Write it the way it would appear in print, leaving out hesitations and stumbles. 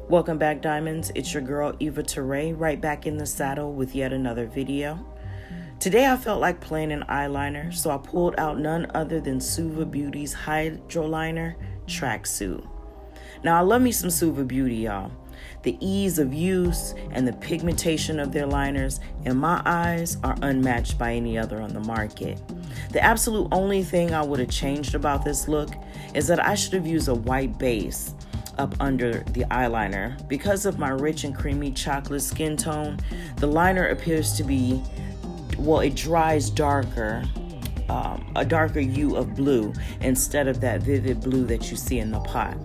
Welcome back, Diamonds. It's your girl, Eva Tarae, right back in the saddle with yet another video. Today, I felt like playing an eyeliner, so I pulled out none other than Suva Beauty's Hydroliner Tracksuit. Now, I love me some Suva Beauty, y'all. The ease of use and the pigmentation of their liners, in my eyes, are unmatched by any other on the market. The absolute only thing I would have changed about this look is that I should have used a white base up under the eyeliner. Because of my rich and creamy chocolate skin tone, the liner appears to be, well, it dries darker, a darker hue of blue instead of that vivid blue that you see in the pot.